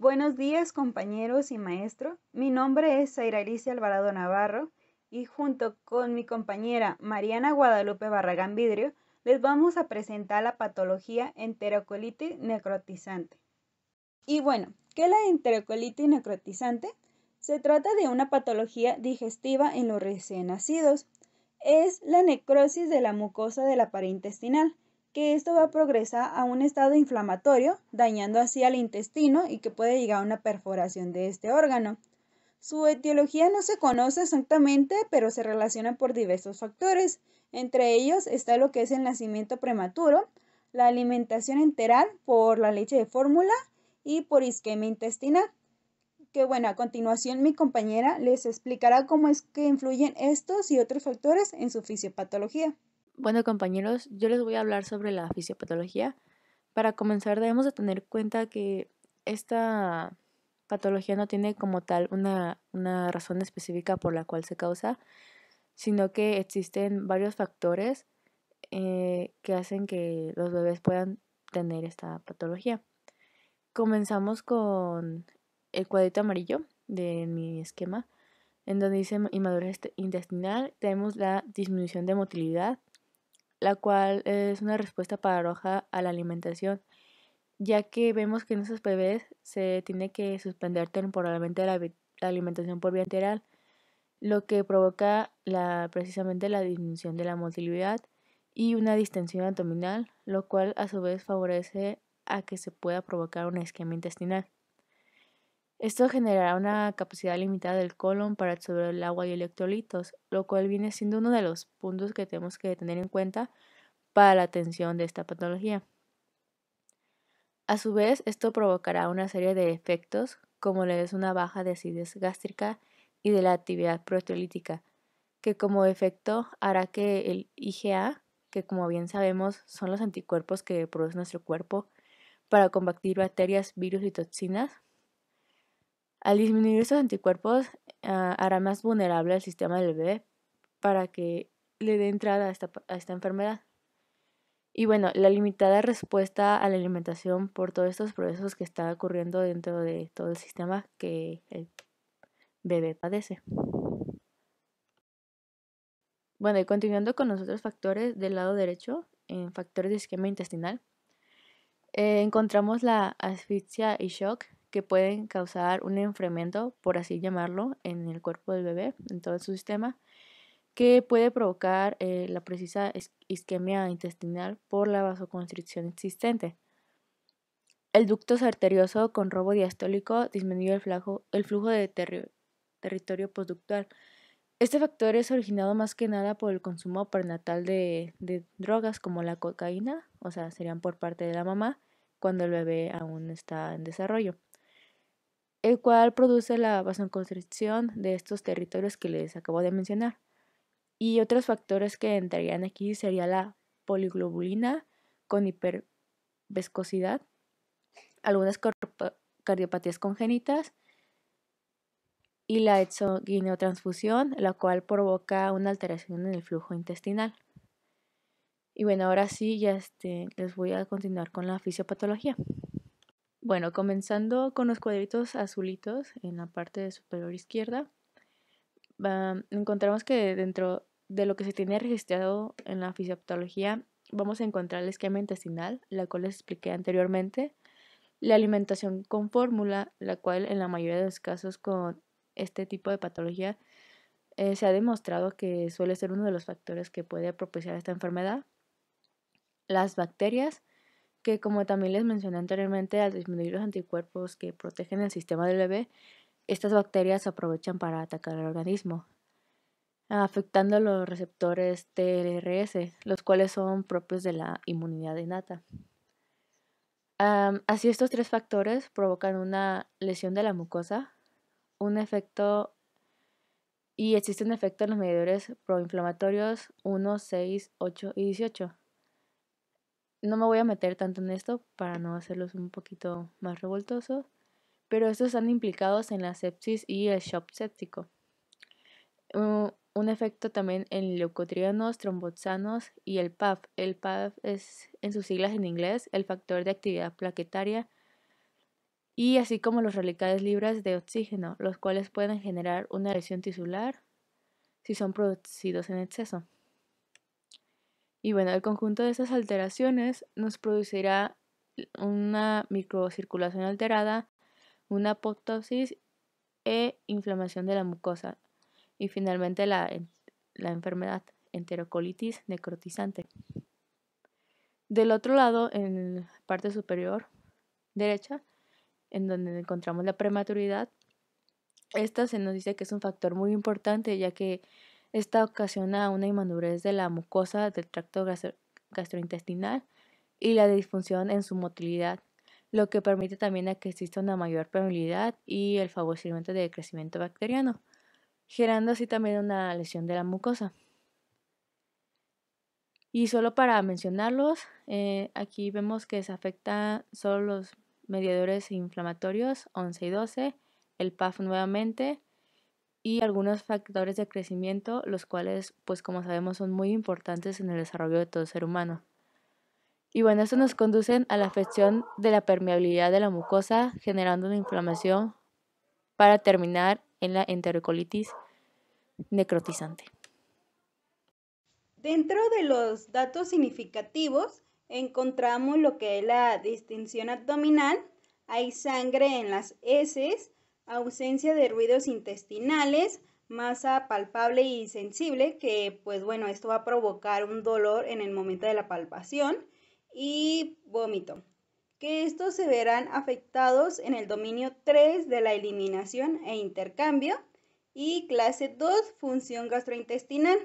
Buenos días, compañeros y maestro. Mi nombre es Zaira Alicia Alvarado Navarro y junto con mi compañera Mariana Guadalupe Barragán Vidrio les vamos a presentar la patología enterocolitis necrotizante. Y bueno, ¿qué es la enterocolitis necrotizante? Se trata de una patología digestiva en los recién nacidos. Es la necrosis de la mucosa de la pared intestinal, que esto va a progresar a un estado inflamatorio, dañando así al intestino y que puede llegar a una perforación de este órgano. Su etiología no se conoce exactamente, pero se relaciona por diversos factores. Entre ellos está lo que es el nacimiento prematuro, la alimentación enteral por la leche de fórmula y por isquemia intestinal. Que bueno, a continuación mi compañera les explicará cómo es que influyen estos y otros factores en su fisiopatología. Bueno, compañeros, yo les voy a hablar sobre la fisiopatología. Para comenzar, debemos de tener en cuenta que esta patología no tiene como tal una razón específica por la cual se causa, sino que existen varios factores que hacen que los bebés puedan tener esta patología. Comenzamos con el cuadrito amarillo de mi esquema, en donde dice inmadurez intestinal. Tenemos la disminución de motilidad, la cual es una respuesta paradoja a la alimentación, ya que vemos que en esos bebés se tiene que suspender temporalmente la alimentación por vía enteral, lo que provoca precisamente la disminución de la motilidad y una distensión abdominal, lo cual a su vez favorece a que se pueda provocar una isquemia intestinal. Esto generará una capacidad limitada del colon para absorber el agua y electrolitos, lo cual viene siendo uno de los puntos que tenemos que tener en cuenta para la atención de esta patología. A su vez, esto provocará una serie de efectos, como le es una baja de acidez gástrica y de la actividad proteolítica, que como efecto hará que el IgA, que como bien sabemos son los anticuerpos que produce nuestro cuerpo para combatir bacterias, virus y toxinas, al disminuir estos anticuerpos hará más vulnerable al sistema del bebé para que le dé entrada a esta enfermedad. Y bueno, la limitada respuesta a la alimentación por todos estos procesos que está ocurriendo dentro de todo el sistema que el bebé padece. Bueno, y continuando con los otros factores del lado derecho, en factores de esquema intestinal, encontramos la asfixia y shock que pueden causar un enfriamiento, por así llamarlo, en el cuerpo del bebé, en todo su sistema, que puede provocar la precisa isquemia intestinal por la vasoconstricción existente. El ducto arterioso con robo diastólico disminuye el flujo de territorio postductal. Este factor es originado más que nada por el consumo prenatal de drogas como la cocaína, o sea, serían por parte de la mamá cuando el bebé aún está en desarrollo, el cual produce la vasoconstricción de estos territorios que les acabo de mencionar. Y otros factores que entrarían aquí sería la poliglobulina con hiperviscosidad, algunas cardiopatías congénitas y la exoguineotransfusión, la cual provoca una alteración en el flujo intestinal. Y bueno, ahora sí, ya les voy a continuar con la fisiopatología. Bueno, comenzando con los cuadritos azulitos en la parte superior izquierda, encontramos que dentro de lo que se tiene registrado en la fisiopatología, vamos a encontrar el esquema intestinal, la cual les expliqué anteriormente, la alimentación con fórmula, la cual en la mayoría de los casos con este tipo de patología se ha demostrado que suele ser uno de los factores que puede propiciar esta enfermedad. Las bacterias, que como también les mencioné anteriormente, al disminuir los anticuerpos que protegen el sistema del bebé, estas bacterias aprovechan para atacar al organismo, afectando los receptores TLRS, los cuales son propios de la inmunidad innata. Así estos tres factores provocan una lesión de la mucosa, un efecto y existe un efecto en los medidores proinflamatorios 1, 6, 8 y 18. No me voy a meter tanto en esto para no hacerlos un poquito más revoltosos, pero estos están implicados en la sepsis y el shock séptico. Un efecto también en leucotrienos, tromboxanos y el PAF. El PAF es, en sus siglas en inglés, el factor de actividad plaquetaria y así como los radicales libres de oxígeno, los cuales pueden generar una lesión tisular si son producidos en exceso. Y bueno, el conjunto de estas alteraciones nos producirá una microcirculación alterada, una apoptosis e inflamación de la mucosa y finalmente la enfermedad enterocolitis necrotizante. Del otro lado, en la parte superior derecha, en donde encontramos la prematuridad, esta se nos dice que es un factor muy importante, ya que esta ocasiona una inmadurez de la mucosa del tracto gastrointestinal y la disfunción en su motilidad, lo que permite también a que exista una mayor permeabilidad y el favorecimiento del crecimiento bacteriano, generando así también una lesión de la mucosa. Y solo para mencionarlos, aquí vemos que se afecta solo los mediadores inflamatorios 11 y 12, el PAF nuevamente y algunos factores de crecimiento, los cuales, pues como sabemos, son muy importantes en el desarrollo de todo ser humano. Y bueno, esto nos conduce a la afección de la permeabilidad de la mucosa, generando una inflamación para terminar en la enterocolitis necrotizante. Dentro de los datos significativos encontramos lo que es la distensión abdominal, hay sangre en las heces, ausencia de ruidos intestinales, masa palpable y sensible, que pues bueno, esto va a provocar un dolor en el momento de la palpación, y vómito, que estos se verán afectados en el dominio 3 de la eliminación e intercambio y clase 2, función gastrointestinal.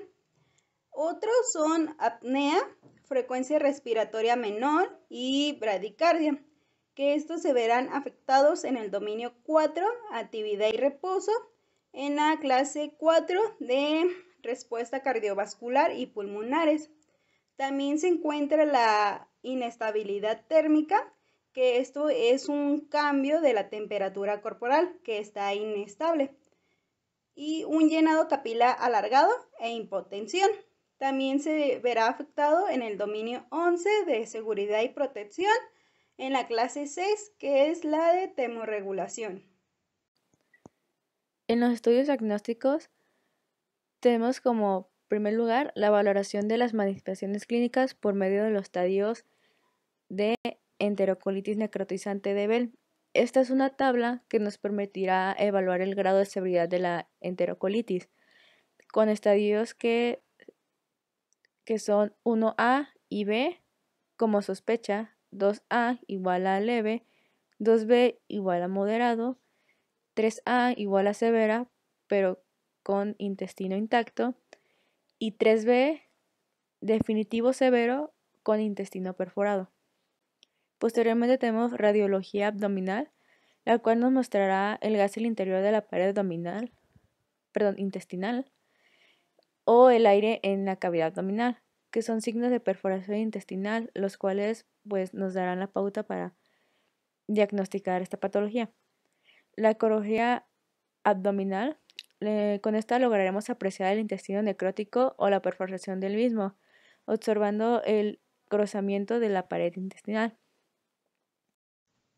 Otros son apnea, frecuencia respiratoria menor y bradicardia, que estos se verán afectados en el dominio 4, actividad y reposo, en la clase 4 de respuesta cardiovascular y pulmonares. También se encuentra la inestabilidad térmica, que esto es un cambio de la temperatura corporal que está inestable, y un llenado capilar alargado e impotensión. También se verá afectado en el dominio 11 de seguridad y protección, en la clase 6, que es la de termorregulación. En los estudios diagnósticos tenemos como primer lugar la valoración de las manifestaciones clínicas por medio de los estadios de enterocolitis necrotizante de Bell. Esta es una tabla que nos permitirá evaluar el grado de severidad de la enterocolitis con estadios que son 1A y B como sospecha, 2A igual a leve, 2B igual a moderado, 3A igual a severa, pero con intestino intacto, y 3B definitivo severo con intestino perforado. Posteriormente tenemos radiología abdominal, la cual nos mostrará el gas al interior de la pared intestinal, o el aire en la cavidad abdominal, que son signos de perforación intestinal, los cuales pues nos darán la pauta para diagnosticar esta patología. La ecografía abdominal, con esta lograremos apreciar el intestino necrótico o la perforación del mismo, observando el grosamiento de la pared intestinal.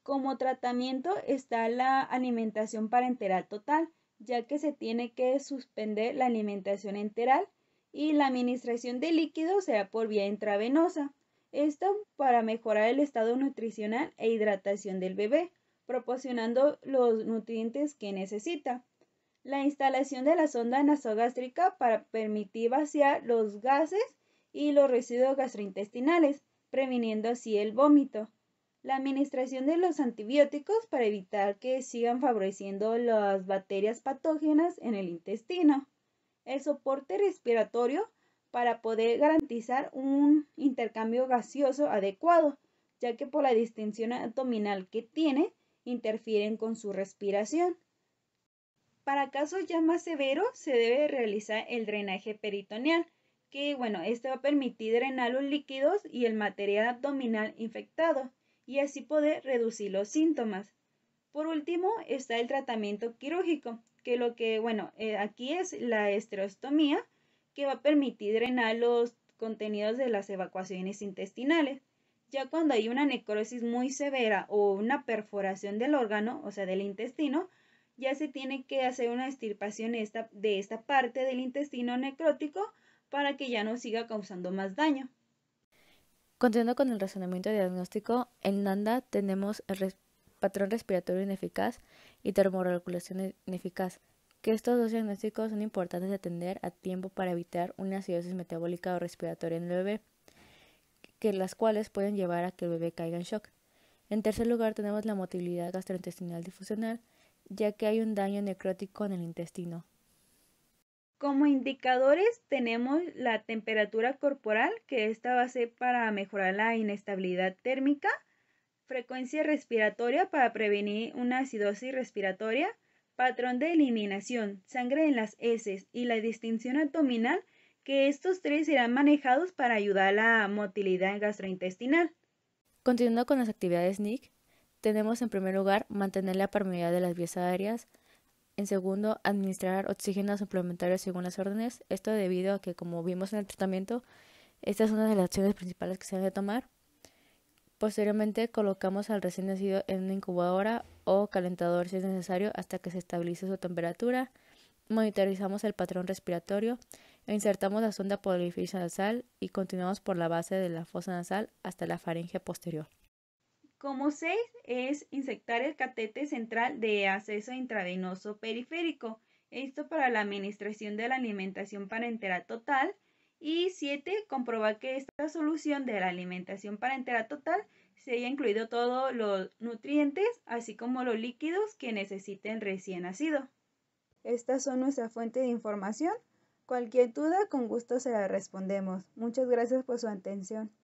Como tratamiento está la alimentación parenteral total, ya que se tiene que suspender la alimentación enteral y la administración de líquidos será por vía intravenosa. Esto para mejorar el estado nutricional e hidratación del bebé, proporcionando los nutrientes que necesita. La instalación de la sonda nasogástrica para permitir vaciar los gases y los residuos gastrointestinales, previniendo así el vómito. La administración de los antibióticos para evitar que sigan favoreciendo las bacterias patógenas en el intestino. El soporte respiratorio para poder garantizar un intercambio gaseoso adecuado, ya que por la distensión abdominal que tiene, interfieren con su respiración. Para casos ya más severos, se debe realizar el drenaje peritoneal, que bueno, este va a permitir drenar los líquidos y el material abdominal infectado, y así poder reducir los síntomas. Por último, está el tratamiento quirúrgico, que aquí es la esterectomía, que va a permitir drenar los contenidos de las evacuaciones intestinales. Ya cuando hay una necrosis muy severa o una perforación del órgano, o sea, del intestino, ya se tiene que hacer una extirpación de esta parte del intestino necrótico para que ya no siga causando más daño. Continuando con el razonamiento diagnóstico, en NANDA tenemos el patrón respiratorio ineficaz y termorregulación ineficaz, que estos dos diagnósticos son importantes de atender a tiempo para evitar una acidosis metabólica o respiratoria en el bebé, que las cuales pueden llevar a que el bebé caiga en shock. En tercer lugar tenemos la motilidad gastrointestinal difusional, ya que hay un daño necrótico en el intestino. Como indicadores tenemos la temperatura corporal, que esta va a ser para mejorar la inestabilidad térmica, frecuencia respiratoria para prevenir una acidosis respiratoria, patrón de eliminación, sangre en las heces y la distinción abdominal, que estos tres serán manejados para ayudar a la motilidad gastrointestinal. Continuando con las actividades NIC, tenemos en primer lugar mantener la permeabilidad de las vías aéreas. En segundo, administrar oxígeno suplementario según las órdenes. Esto debido a que, como vimos en el tratamiento, esta es una de las acciones principales que se debe tomar. Posteriormente, colocamos al recién nacido en una incubadora o calentador si es necesario hasta que se estabilice su temperatura. Monitorizamos el patrón respiratorio e insertamos la sonda por el orificio nasal y continuamos por la base de la fosa nasal hasta la faringe posterior. Como 6 es inyectar el catete central de acceso intravenoso periférico, esto para la administración de la alimentación parenteral total. Y 7, comprobar que esta solución de la alimentación parenteral total se haya incluido todos los nutrientes, así como los líquidos que necesiten recién nacido. Estas son nuestra fuente de información. Cualquier duda, con gusto se la respondemos. Muchas gracias por su atención.